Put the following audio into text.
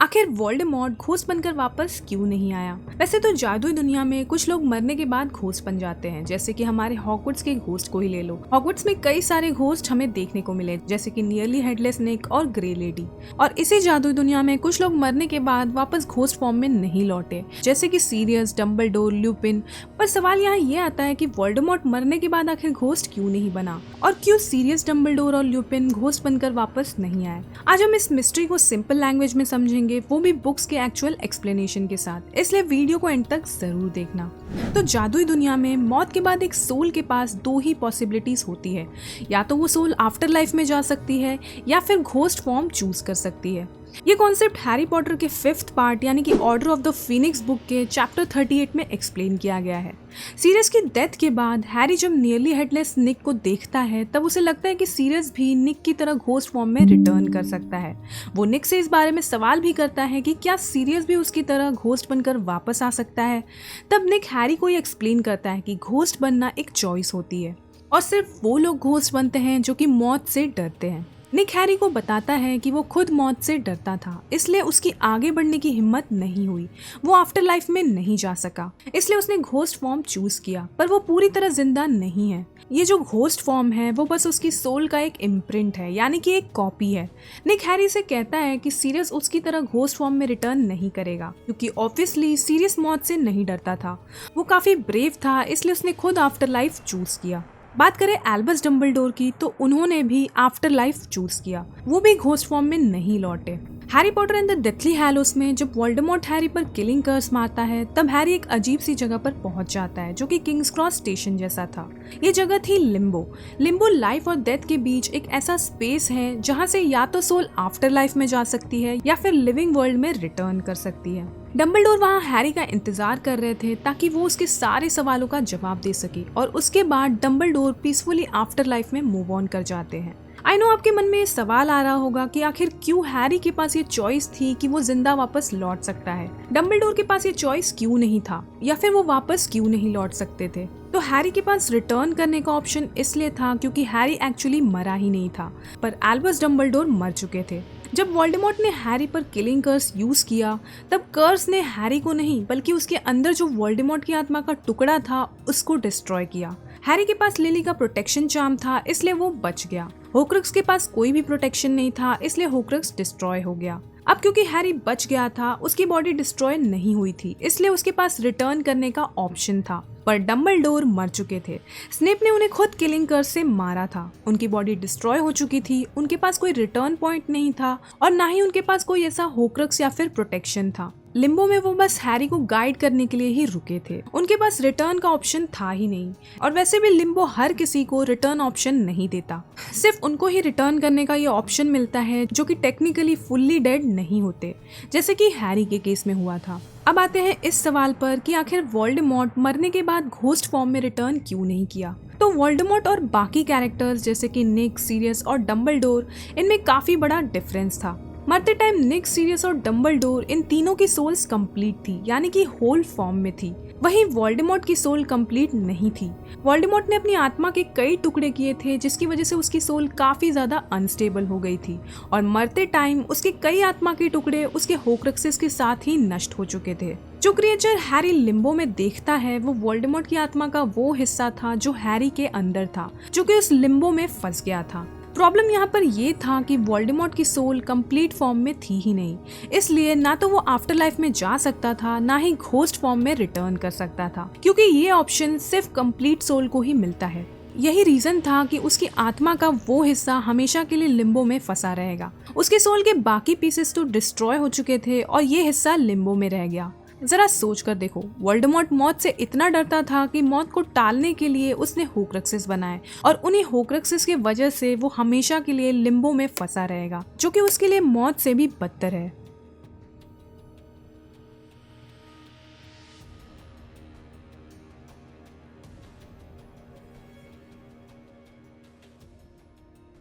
आखिर Voldemort ghost बनकर वापस क्यों नहीं आया? वैसे तो जादुई दुनिया में कुछ लोग मरने के बाद घोस्ट बन जाते हैं, जैसे कि हमारे हॉगवर्ट्स के घोस्ट को ही ले लो। हॉगवर्ट्स में कई सारे घोस्ट हमें देखने को मिले, जैसे कि नियरली हेडलेस निक और ग्रे लेडी। और इसी जादुई दुनिया में कुछ लोग मरने के बाद वापस घोस्ट फॉर्म में नहीं लौटे, जैसे कि सीरियस, डम्बलडोर, ल्यूपिन। पर सवाल यहाँ ये आता है कि वोल्डेमॉर्ट मरने के बाद आखिर घोस्ट क्यों नहीं बना, और क्यों सीरियस, डम्बलडोर और ल्यूपिन घोस्ट बनकर वापस नहीं आए? आज हम इस मिस्ट्री को सिंपल लैंग्वेज में समझेंगे, वो भी बुक्स के एक्चुअल एक्सप्लेनेशन के साथ, इसलिए वीडियो को एंड तक जरूर देखना। तो जादुई दुनिया में मौत के बाद एक सोल के पास दो ही पॉसिबिलिटीज होती है, या तो वो सोल आफ्टर लाइफ में जा सकती है या फिर घोस्ट फॉर्म चूज कर सकती है। ये कॉन्सेप्ट हैरी पॉटर के 5th पार्ट यानी कि order of the Phoenix book के चैप्टर 38 में एक्सप्लेन किया गया है। सीरियस की डेथ के बाद हैरी जब नियरली हेडलेस निक को देखता है, तब उसे लगता है कि सीरियस भी निक की तरह घोस्ट फॉर्म में रिटर्न कर सकता है। वो निक से इस बारे में सवाल भी करता है कि क्या सीरियस भी उसकी तरह घोस्ट बनकर वापस आ सकता है। तब निक हैरी को ये एक्सप्लेन करता है कि घोस्ट बनना एक चॉइस होती है और सिर्फ वो लोग घोस्ट बनते हैं जो कि मौत से डरते हैं। निक हैरी को बताता है कि वो खुद मौत से डरता था, इसलिए उसकी आगे बढ़ने की हिम्मत नहीं हुई। वो आफ्टर लाइफ में नहीं जा सका, इसलिए उसने घोस्ट फॉर्म चूज किया। पर वो पूरी तरह जिंदा नहीं है। ये जो घोस्ट फॉर्म है वो बस उसकी सोल का एक इम्प्रिंट है, यानी कि एक कॉपी है। निक हैरी से कहता है कि सीरियस उसकी तरह घोस्ट फॉर्म में रिटर्न नहीं करेगा, क्योंकि ऑब्वियसली सीरियस मौत से नहीं डरता था। वो काफी ब्रेव था, इसलिए उसने खुद आफ्टर लाइफ चूज किया। बात करें एल्बस डम्बलडोर की, तो उन्होंने भी आफ्टर लाइफ चूज किया। वो भी घोस्ट फॉर्म में नहीं लौटे। Harry Potter and the Deathly Hallows में जब वोल्डेमॉर्ट हैरी पर किलिंग कर्स मारता है, तब हैरी एक अजीब सी जगह पर पहुंच जाता है, जो कि किंग्स क्रॉस स्टेशन जैसा था। ये जगह थी लिम्बो। लिम्बो लाइफ और डेथ के बीच एक ऐसा स्पेस है जहां से या तो सोल आफ्टर लाइफ में जा सकती है या फिर लिविंग वर्ल्ड में रिटर्न कर सकती है। डम्बलडोर वहाँ हैरी का इंतजार कर रहे थे ताकि वो उसके सारे सवालों का जवाब दे सके, और उसके बाद डम्बलडोर पीसफुली आफ्टर लाइफ में मूव ऑन कर जाते हैं। आई नो आपके मन में ये सवाल आ रहा होगा कि आखिर क्यों हैरी के पास ये चॉइस थी कि वो जिंदा वापस लौट सकता है। डम्बलडोर के पास ये चॉइस क्यों नहीं था, या फिर वो वापस क्यों नहीं लौट सकते थे? तो हैरी के पास रिटर्न करने का ऑप्शन इसलिए था क्योंकि हैरी एक्चुअली मरा ही नहीं था, पर एल्बस डम्बलडोर मर चुके थे। जब वोल्डेमॉर्ट ने हैरी पर किलिंग कर्स यूज किया, तब कर्स ने हैरी को नहीं बल्कि उसके अंदर जो वोल्डेमॉर्ट की आत्मा का टुकड़ा था उसको डिस्ट्रॉय किया। हैरी के पास लिली का प्रोटेक्शन चार्म था, इसलिए वो बच गया। होक्रक्स के पास कोई भी प्रोटेक्शन नहीं था, इसलिए होक्रक्स डिस्ट्रॉय हो गया। अब क्योंकि हैरी बच गया था, उसकी बॉडी डिस्ट्रॉय नहीं हुई थी, इसलिए उसके पास रिटर्न करने का ऑप्शन था। पर डम्बलडोर मर चुके थे। स्नेप ने उन्हें खुद किलिंग कर्स से मारा था। उनकी बॉडी डिस्ट्रॉय हो चुकी थी, उनके पास कोई रिटर्न पॉइंट नहीं था, और ना ही उनके पास कोई ऐसा होक्रक्स या फिर प्रोटेक्शन था। लिम्बो में वो बस हैरी को गाइड करने के लिए ही रुके थे। उनके पास रिटर्न का ऑप्शन था ही नहीं, और वैसे भी लिम्बो हर किसी को रिटर्न ऑप्शन नहीं देता। सिर्फ उनको ही रिटर्न करने का ये ऑप्शन मिलता है जो कि टेक्निकली फुल्ली डेड नहीं होते, जैसे कि हैरी के केस में हुआ था। अब आते हैं इस सवाल पर कि आखिर वोल्डेमॉर्ट मरने के बाद घोस्ट फॉर्म में रिटर्न क्यों नहीं किया। तो वोल्डेमॉर्ट और बाकी कैरेक्टर्स जैसे कि निक, सीरियस और डम्बलडोर, इनमें काफी बड़ा डिफरेंस था। मरते टाइम निक, सीरियस और डम्बलडोर, इन तीनों की सोल्स कंप्लीट थी, यानी कि होल फॉर्म में थी। वहीं वोल्डेमॉर्ट की सोल कंप्लीट नहीं थी। वोल्डेमॉर्ट ने अपनी आत्मा के कई टुकड़े किए थे, जिसकी वजह से उसकी सोल काफी ज्यादा अनस्टेबल हो गई थी, और मरते टाइम उसके कई आत्मा के टुकड़े उसके होक्रक्सेस के साथ ही नष्ट हो चुके थे। जो क्रिएचर हैरी लिम्बो में देखता है, वो वोल्डेमॉर्ट की आत्मा का वो हिस्सा था जो हैरी के अंदर था, जो कि उस लिम्बो में फंस गया था। प्रॉब्लम यहाँ पर ये था कि वोल्डेमॉर्ट की सोल कंप्लीट फॉर्म में थी ही नहीं, इसलिए ना तो वो आफ्टर लाइफ में जा सकता था, ना ही घोस्ट फॉर्म में रिटर्न कर सकता था, क्योंकि ये ऑप्शन सिर्फ कंप्लीट सोल को ही मिलता है। यही रीजन था कि उसकी आत्मा का वो हिस्सा हमेशा के लिए लिम्बो में फंसा रहेगा। उसके सोल के बाकी पीसेस तो डिस्ट्रॉय हो चुके थे, और ये हिस्सा लिम्बो में रह गया। जरा सोच कर देखो, वोल्डेमॉर्ट मौत से इतना डरता था कि मौत को टालने के लिए उसने होक्रक्सेस बनाए, और उन्हीं होक्रक्सेस की वजह से वो हमेशा के लिए लिम्बो में फंसा रहेगा, जो कि उसके लिए मौत से भी बदतर है।